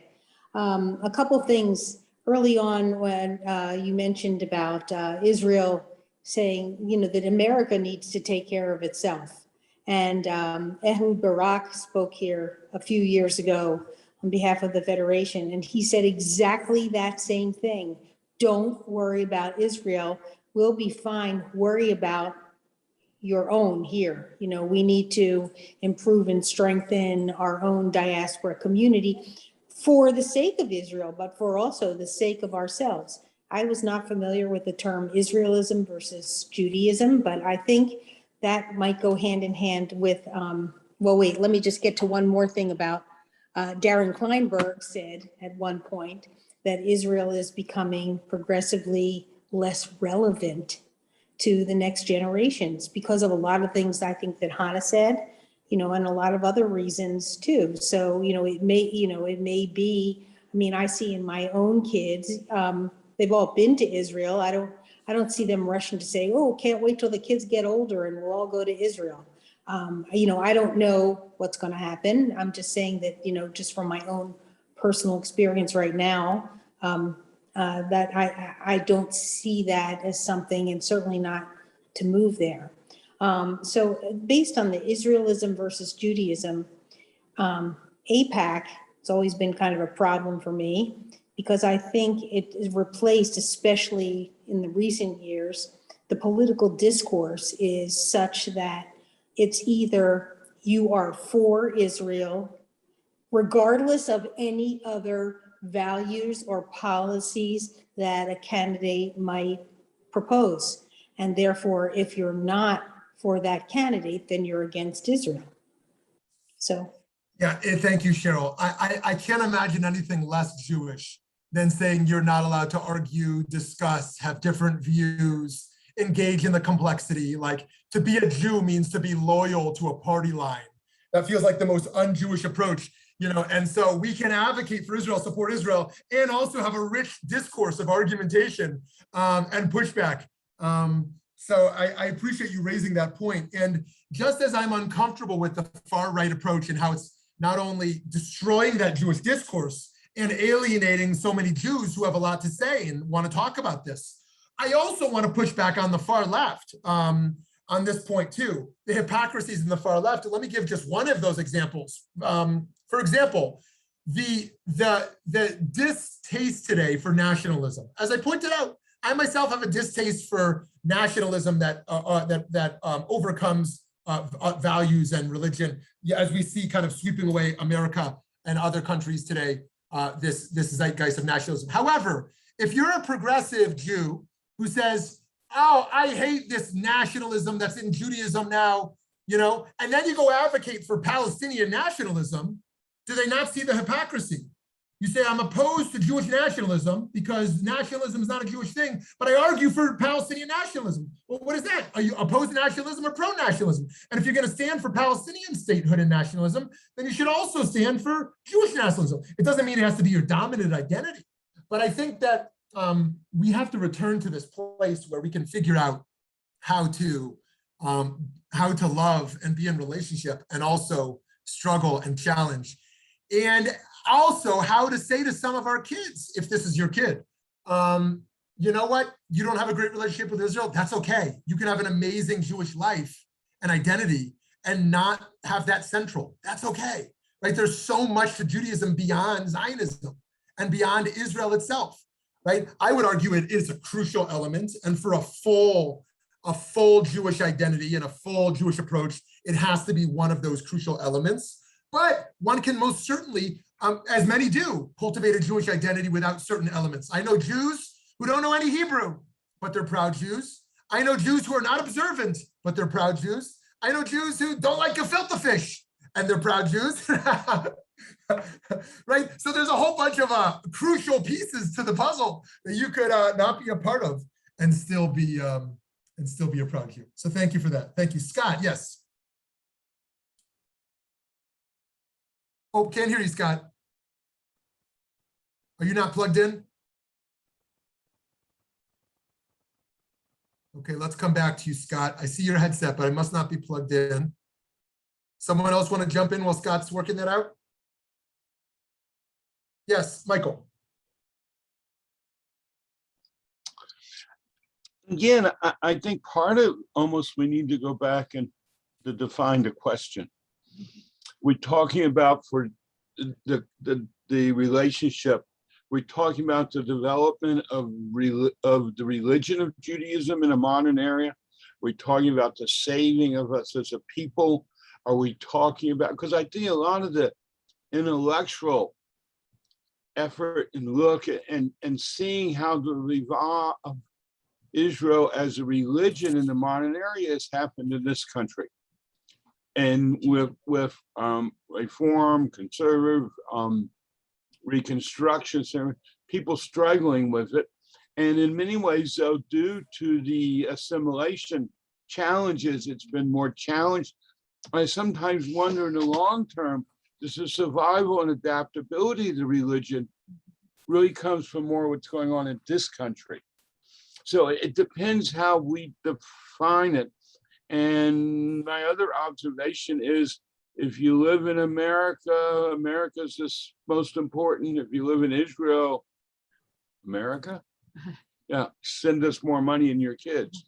A couple things early on when you mentioned about Israel saying, that America needs to take care of itself. And Ehud Barak spoke here a few years ago on behalf of the Federation, and he said exactly that same thing. Don't worry about Israel. We'll be fine. Worry about your own here. We need to improve and strengthen our own diaspora community for the sake of Israel, but for also the sake of ourselves. I was not familiar with the term Israelism versus Judaism, but I think that might go hand in hand with, well, wait, let me just get to one more thing about Darren Kleinberg said at one point that Israel is becoming progressively less relevant to the next generations because of a lot of things I think that Hannah said, and a lot of other reasons too. So, it may be, I see in my own kids, they've all been to Israel. I don't see them rushing to say, oh, can't wait till the kids get older and we'll all go to Israel. I don't know what's going to happen. I'm just saying that, just from my own personal experience right now, that I don't see that as something, and certainly not to move there. So based on the Israelism versus Judaism, AIPAC, it's always been kind of a problem for me because I think it is replaced, especially in the recent years, the political discourse is such that it's either you are for Israel, regardless of any other values or policies that a candidate might propose. And therefore, if you're not for that candidate, then you're against Israel. So. Yeah, thank you, Cheryl. I can't imagine anything less Jewish than saying you're not allowed to argue, discuss, have different views, engage in the complexity. Like, to be a Jew means to be loyal to a party line. That feels like the most un-Jewish approach, and so we can advocate for Israel, support Israel, and also have a rich discourse of argumentation and pushback. So I appreciate you raising that point. And just as I'm uncomfortable with the far right approach and how it's not only destroying that Jewish discourse and alienating so many Jews who have a lot to say and want to talk about this, I also want to push back on the far left on this point too, the hypocrisies in the far left. And let me give just one of those examples. For example, the distaste today for nationalism. As I pointed out, I myself have a distaste for nationalism that overcomes values and religion. Yeah, as we see kind of sweeping away America and other countries today, this zeitgeist of nationalism. However, if you're a progressive Jew who says, oh, I hate this nationalism that's in Judaism now, and then you go advocate for Palestinian nationalism, do they not see the hypocrisy? You say, I'm opposed to Jewish nationalism because nationalism is not a Jewish thing, but I argue for Palestinian nationalism. Well, what is that? Are you opposed to nationalism or pro-nationalism? And if you're going to stand for Palestinian statehood and nationalism, then you should also stand for Jewish nationalism. It doesn't mean it has to be your dominant identity, but I think that we have to return to this place where we can figure out how to love and be in relationship and also struggle and challenge. And also how to say to some of our kids, if this is your kid, you know what? You don't have a great relationship with Israel. That's okay. You can have an amazing Jewish life and identity and not have that central. That's okay, right? There's so much to Judaism beyond Zionism and beyond Israel itself, right? I would argue it is a crucial element, and for a full Jewish identity and a full Jewish approach, it has to be one of those crucial elements. But one can most certainly, as many do, cultivate a Jewish identity without certain elements. I know Jews who don't know any Hebrew, but they're proud Jews. I know Jews who are not observant, but they're proud Jews. I know Jews who don't like gefilte fish, and they're proud Jews. Right? So there's a whole bunch of crucial pieces to the puzzle that you could not be a part of and still be and still be a proud Jew. So thank you for that. Thank you. Scott, yes. Oh, can't hear you, Scott. Are you not plugged in? Okay, let's come back to you, Scott. I see your headset, but I must not be plugged in. Someone else want to jump in while Scott's working that out? Yes, Michael. Again, I think part of almost we need to go back and to define the question. We're talking about for the relationship. We're talking about the development of the religion of Judaism in a modern area. We're talking about the saving of us as a people. Are we talking about, because I think a lot of the intellectual effort and look and seeing how the Rivah of Israel as a religion in the modern area has happened in this country. And with reform, conservative, reconstruction, people struggling with it. And in many ways, though, due to the assimilation challenges, it's been more challenged. I sometimes wonder in the long term, does the survival and adaptability of the religion really comes from more what's going on in this country? So it depends how we define it. And my other observation is, if you live in America, America's the most important. If you live in Israel, America, yeah, send us more money and your kids.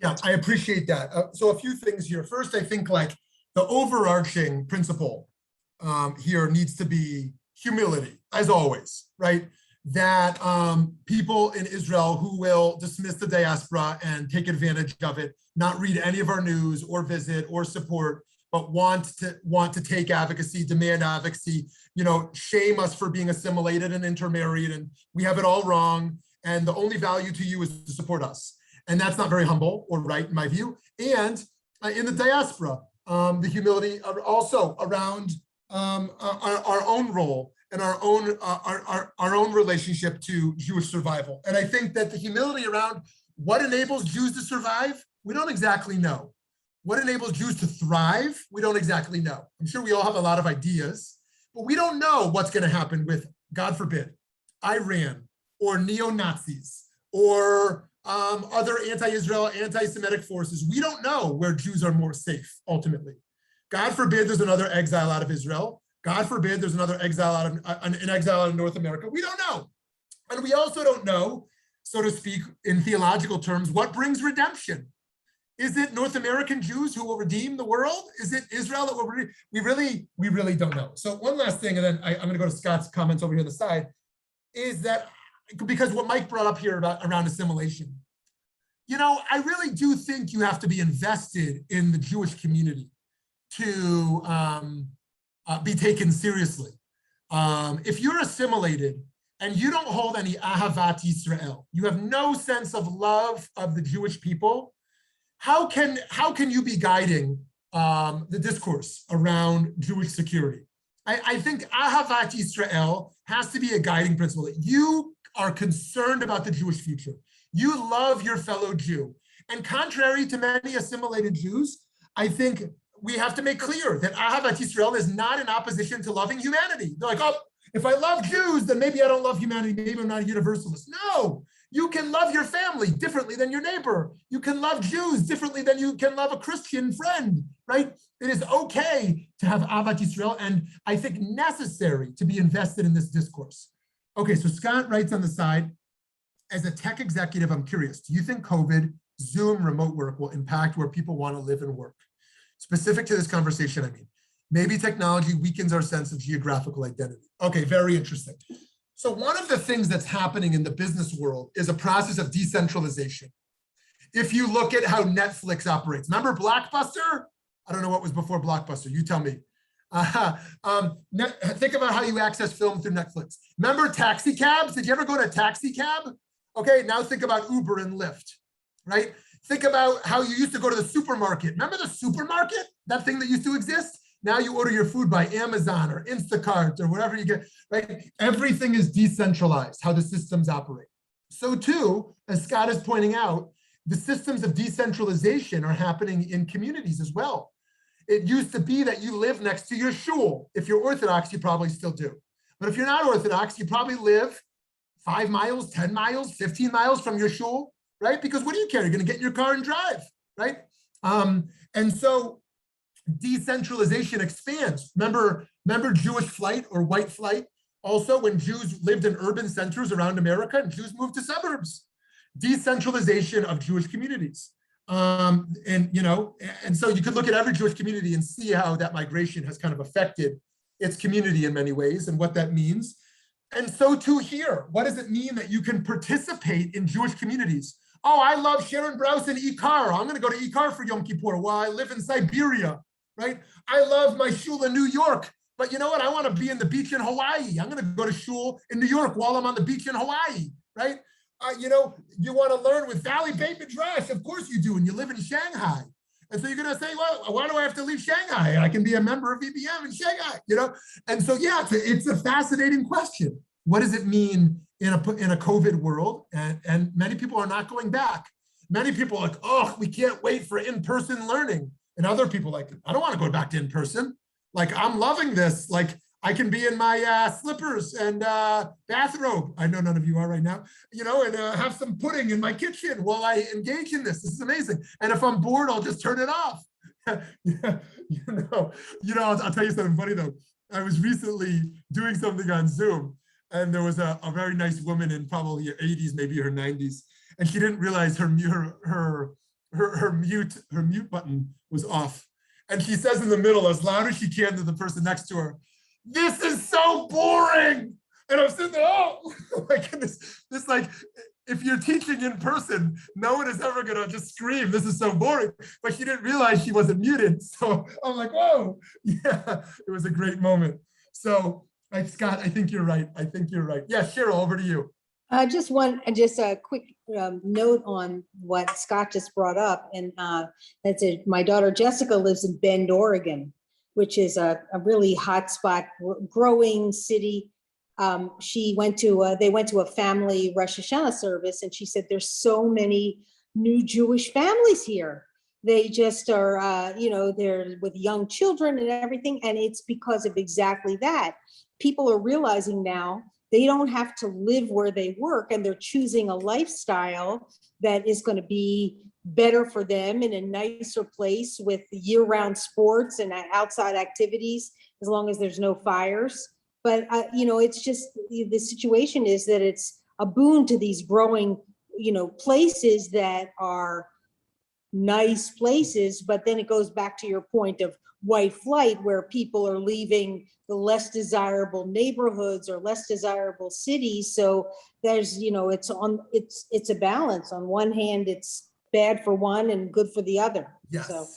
Yeah, I appreciate that. So a few things here. First, I think like the overarching principle here needs to be humility, as always, right? That people in Israel who will dismiss the diaspora and take advantage of it, not read any of our news or visit or support, but want to take advocacy, demand advocacy, shame us for being assimilated and intermarried, and we have it all wrong, and the only value to you is to support us. And that's not very humble or right in my view. And in the diaspora, the humility also around our own role and our own relationship to Jewish survival. And I think that the humility around what enables Jews to survive, we don't exactly know. What enables Jews to thrive, we don't exactly know. I'm sure we all have a lot of ideas, but we don't know what's going to happen with, God forbid, Iran or neo-Nazis or other anti-Israel, anti-Semitic forces. We don't know where Jews are more safe, ultimately. God forbid there's another exile out of Israel. God forbid there's another exile out of North America. We don't know. And we also don't know, so to speak, in theological terms, what brings redemption. Is it North American Jews who will redeem the world? Is it Israel that will redeem? We really don't know. So one last thing, and then I'm going to go to Scott's comments over here on the side, is that because what Mike brought up here around assimilation, I really do think you have to be invested in the Jewish community to be taken seriously. If you're assimilated and you don't hold any ahavat Yisrael, you have no sense of love of the Jewish people, how can you be guiding the discourse around Jewish security? I think ahavat Yisrael has to be a guiding principle, that you are concerned about the Jewish future. You love your fellow Jew. And contrary to many assimilated Jews, I think we have to make clear that ahavat Yisrael is not in opposition to loving humanity. They're like, oh, if I love Jews, then maybe I don't love humanity. Maybe I'm not a universalist. No, you can love your family differently than your neighbor. You can love Jews differently than you can love a Christian friend, right? It is okay to have ahavat Yisrael, and I think necessary to be invested in this discourse. Okay, so Scott writes on the side, as a tech executive, I'm curious, do you think COVID, Zoom, remote work will impact where people want to live and work? Specific to this conversation, I mean, maybe technology weakens our sense of geographical identity. Okay, very interesting. So one of the things that's happening in the business world is a process of decentralization. If you look at how Netflix operates, remember Blockbuster? I don't know what was before Blockbuster, you tell me. Think about how you access film through Netflix. Remember taxi cabs? Did you ever go to a taxi cab? Okay, now think about Uber and Lyft, right? Think about how you used to go to the supermarket. Remember the supermarket? That thing that used to exist? Now you order your food by Amazon or Instacart or whatever you get, right? Everything is decentralized, how the systems operate. So too, as Scott is pointing out, the systems of decentralization are happening in communities as well. It used to be that you live next to your shul. If you're Orthodox, you probably still do. But if you're not Orthodox, you probably live 5 miles, 10 miles, 15 miles from your shul, right? Because what do you care? You're going to get in your car and drive, right? And so decentralization expands. Remember Jewish flight or white flight? Also, when Jews lived in urban centers around America and Jews moved to suburbs, decentralization of Jewish communities. And so you could look at every Jewish community and see how that migration has kind of affected its community in many ways and what that means. And so too here, what does it mean that you can participate in Jewish communities? Oh, I love Sharon Brous and Ikar. I'm going to go to Ikar for Yom Kippur while I live in Siberia, right? I love my shul in New York, but you know what? I want to be in the beach in Hawaii. I'm going to go to shul in New York while I'm on the beach in Hawaii, right? You want to learn with Valley Beit Midrash. Of course you do, and you live in Shanghai. And so you're going to say, well, why do I have to leave Shanghai? I can be a member of VBM in Shanghai, And so, yeah, it's a fascinating question. What does it mean in a COVID world? And many people are not going back. Many people are like, oh, we can't wait for in-person learning. And other people like, I don't want to go back to in-person. Like, I'm loving this. Like, I can be in my slippers and bathrobe. I know none of you are right now, and have some pudding in my kitchen while I engage in this. This is amazing. And if I'm bored, I'll just turn it off. I'll tell you something funny though. I was recently doing something on Zoom, and there was a very nice woman in probably her 80s, maybe her 90s, and she didn't realize her mute button was off. And she says in the middle, as loud as she can to the person next to her, "This is so boring." And I'm sitting there, oh my goodness. This like, if you're teaching in person, no one is ever gonna just scream, "This is so boring." But she didn't realize she wasn't muted. So I'm like, whoa, yeah, it was a great moment. So Scott, I think you're right. Yeah, Cheryl, over to you. Just a quick note on what Scott just brought up. And that's it. My daughter Jessica lives in Bend, Oregon, which is a really hot spot, growing city. They went to a family Rosh Hashanah service, and she said there's so many new Jewish families here. They just are, they're with young children and everything, and it's because of exactly that. People are realizing now they don't have to live where they work, and they're choosing a lifestyle that is going to be better for them in a nicer place with year-round sports and outside activities, as long as there's no fires. But it's just, the situation is that it's a boon to these growing, places that are nice places. But then it goes back to your point of white flight, where people are leaving the less desirable neighborhoods or less desirable cities. So there's, it's a balance. On one hand, it's bad for one and good for the other. Yes. So.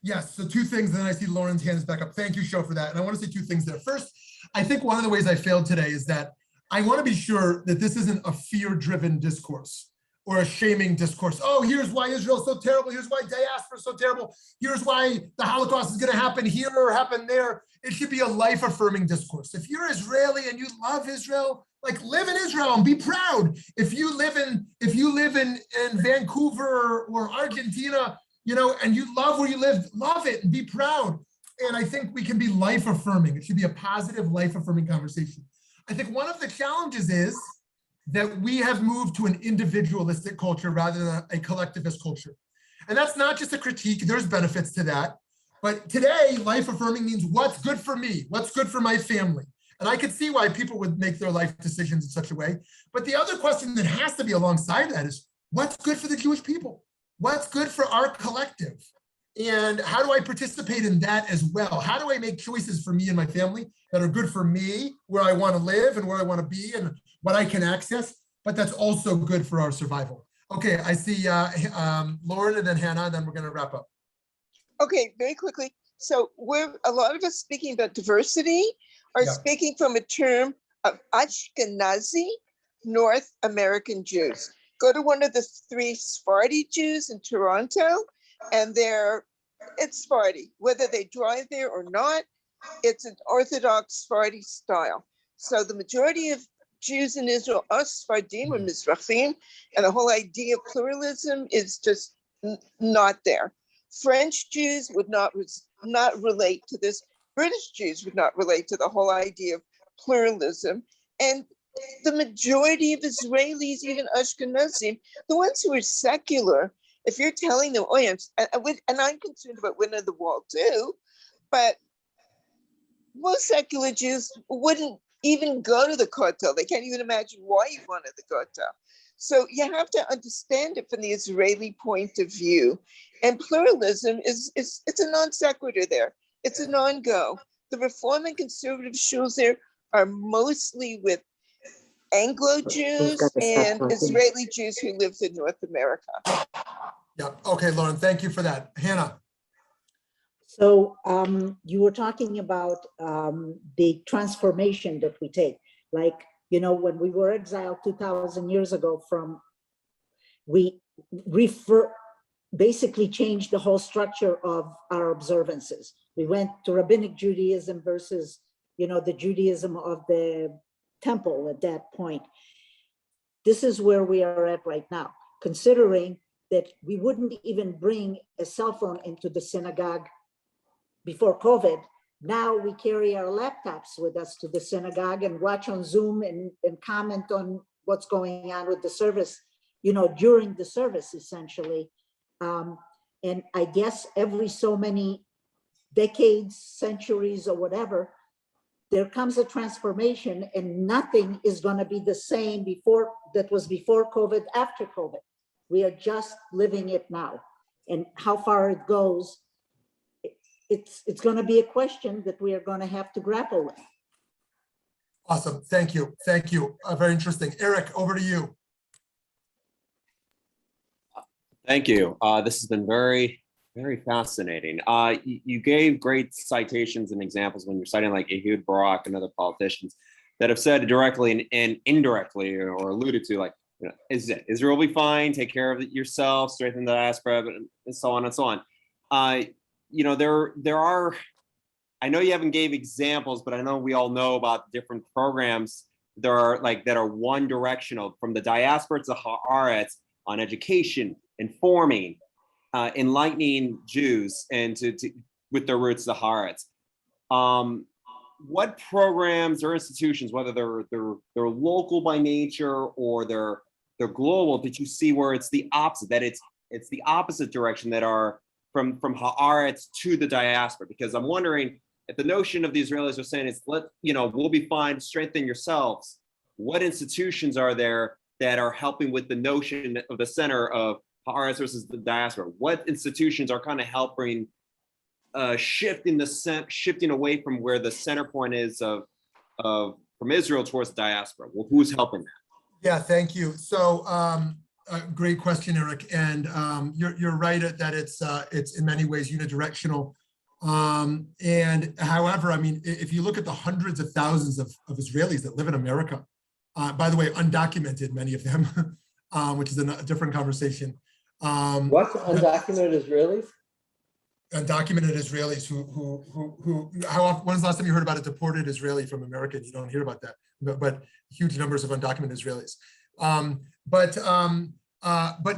Yes. So two things, and then I see Lauren's hand is back up. Thank you, Sho, for that. And I want to say two things there. First, I think one of the ways I failed today is that I want to be sure that this isn't a fear-driven discourse or a shaming discourse. Oh, here's why Israel's so terrible. Here's why diaspora is so terrible. Here's why the Holocaust is going to happen here or happen there. It should be a life-affirming discourse. If you're Israeli and you love Israel, like, live in Israel and be proud. If you live in Vancouver or Argentina, and you love where you live, love it and be proud. And I think we can be life-affirming. It should be a positive, life-affirming conversation. I think one of the challenges is that we have moved to an individualistic culture rather than a collectivist culture. And that's not just a critique, there's benefits to that. But today, life-affirming means what's good for me, what's good for my family. And I could see why people would make their life decisions in such a way. But the other question that has to be alongside that is, what's good for the Jewish people? What's good for our collective? And how do I participate in that as well? How do I make choices for me and my family that are good for me, where I want to live and where I want to be and what I can access, but that's also good for our survival? Okay, I see Lauren and then Hannah, and then we're going to wrap up. Okay, very quickly. So a lot of us speaking about diversity are speaking from a term of Ashkenazi North American Jews. Go to one of the 3 Sephardi Jews in Toronto, and it's Sephardi. Whether they drive there or not, it's an Orthodox Sephardi style. So the majority of Jews in Israel are Sfardim or Mizrahim, and the whole idea of pluralism is just not there. French Jews would not relate to this. British Jews would not relate to the whole idea of pluralism. And the majority of Israelis, even Ashkenazim, the ones who are secular, if you're telling them, oh, yes, and I'm concerned about winning the wall too, but most secular Jews wouldn't even go to the Kotel. They can't even imagine why you wanted the Kotel. So you have to understand it from the Israeli point of view. And pluralism it's a non sequitur there. It's a non-go. The Reform and Conservative shuls there are mostly with Anglo Jews and Israeli Jews who lived in North America. Yeah. Okay, Lauren, thank you for that. Hannah. So you were talking about the transformation that we take. Like, you know, when we were exiled 2,000 years ago we basically changed the whole structure of our observances. We went to rabbinic Judaism versus, you know, the Judaism of the temple at that point. This is where we are at right now, considering that we wouldn't even bring a cell phone into the synagogue before COVID. Now we carry our laptops with us to the synagogue and watch on Zoom and comment on what's going on with the service, you know, during the service, essentially. And I guess every so many decades, centuries, or whatever, there comes a transformation, and nothing is going to be the same that was before COVID, after COVID. We are just living it now. And how far it goes, it's going to be a question that we are going to have to grapple with. Awesome. Thank you. Thank you. Very interesting. Eric, over to you. Thank you. This has been very, very fascinating. You gave great citations and examples when you're citing like Ehud Barak and other politicians that have said directly and indirectly or alluded to, like, you know, Israel will be fine, take care of it yourself, strengthen the diaspora, and so on and so on. You know, there are, I know you haven't gave examples, but I know we all know about different programs that are one directional, from the diaspora to Haaretz, on education, informing, enlightening Jews, and to with their roots to Haaretz. What programs or institutions, whether they're local by nature or they're global, did you see where it's the opposite, that it's the opposite direction, that are from Haaretz to the diaspora? Because I'm wondering if the notion of the Israelis are saying is, we'll be fine, strengthen yourselves. What institutions are there that are helping with the notion of the center of Haaretz versus the diaspora? What institutions are kind of helping shifting away from where the center point is from Israel towards the diaspora? Well, who's helping that? Yeah, thank you. So great question, Eric. And you're right that it's in many ways unidirectional. And however, I mean, if you look at the hundreds of thousands of Israelis that live in America, by the way, undocumented, many of them, which is a different conversation. What's undocumented Israelis? Undocumented Israelis when's the last time you heard about a deported Israeli from America? You don't hear about that, but huge numbers of undocumented Israelis. But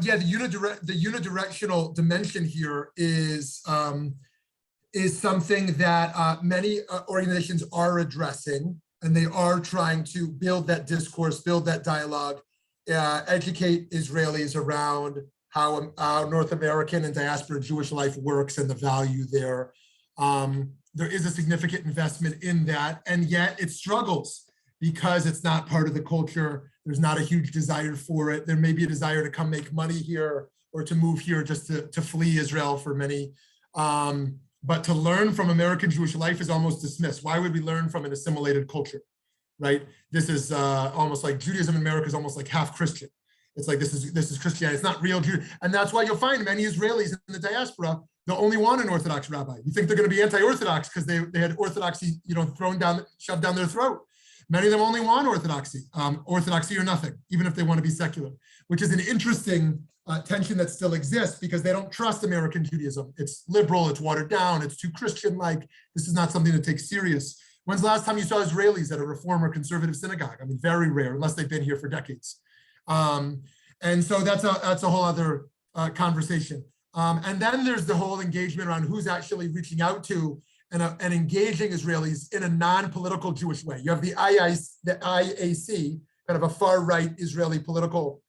yeah, the unidirectional dimension here is something that many organizations are addressing, and they are trying to build that discourse, build that dialogue, educate Israelis around how North American and diaspora Jewish life works and the value there. There is a significant investment in that, and yet it struggles because it's not part of the culture. There's not a huge desire for it. There may be a desire to come make money here or to move here just to flee Israel for many. But to learn from American Jewish life is almost dismissed. Why would we learn from an assimilated culture, right? This is almost like Judaism in America is almost like half Christian. It's like this is Christianity. It's not real Judaism. And that's why you'll find many Israelis in the diaspora, they'll only want an Orthodox rabbi. You think they're going to be anti-Orthodox because they had Orthodoxy, shoved down their throat. Many of them only want Orthodoxy, Orthodoxy or nothing, even if they want to be secular, which is an interesting tension that still exists because they don't trust American Judaism. It's liberal, it's watered down, it's too Christian-like. This is not something to take serious. When's the last time you saw Israelis at a Reform or conservative synagogue? I mean, very rare, unless they've been here for decades. And so that's a whole other conversation. And then there's the whole engagement around who's actually reaching out to and engaging Israelis in a non-political Jewish way. You have the IAC, kind of a far-right Israeli political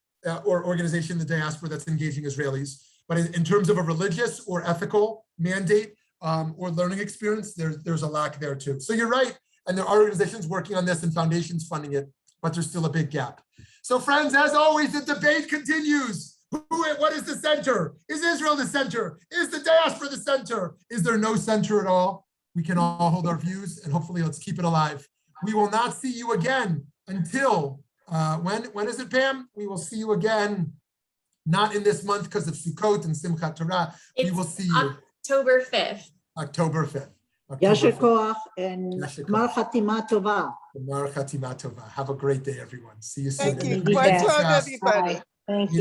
or organization in the diaspora that's engaging Israelis. But in terms of a religious or ethical mandate or learning experience, there's a lack there too. So you're right. And there are organizations working on this and foundations funding it, but there's still a big gap. So friends, as always, the debate continues. What is the center? Is Israel the center? Is the diaspora the center? Is there no center at all? We can all hold our views and hopefully let's keep it alive. We will not see you again until, when is it, Pam? We will see you again, not in this month because of Sukkot and Simchat Torah. We will see you October 5th. October 5th. Yasher Koach and Gmar Chatima Tova. Gmar Chatima Tova. Have a great day, everyone. See you soon. Thank you. Be Quite back. talk, everybody. Thank you.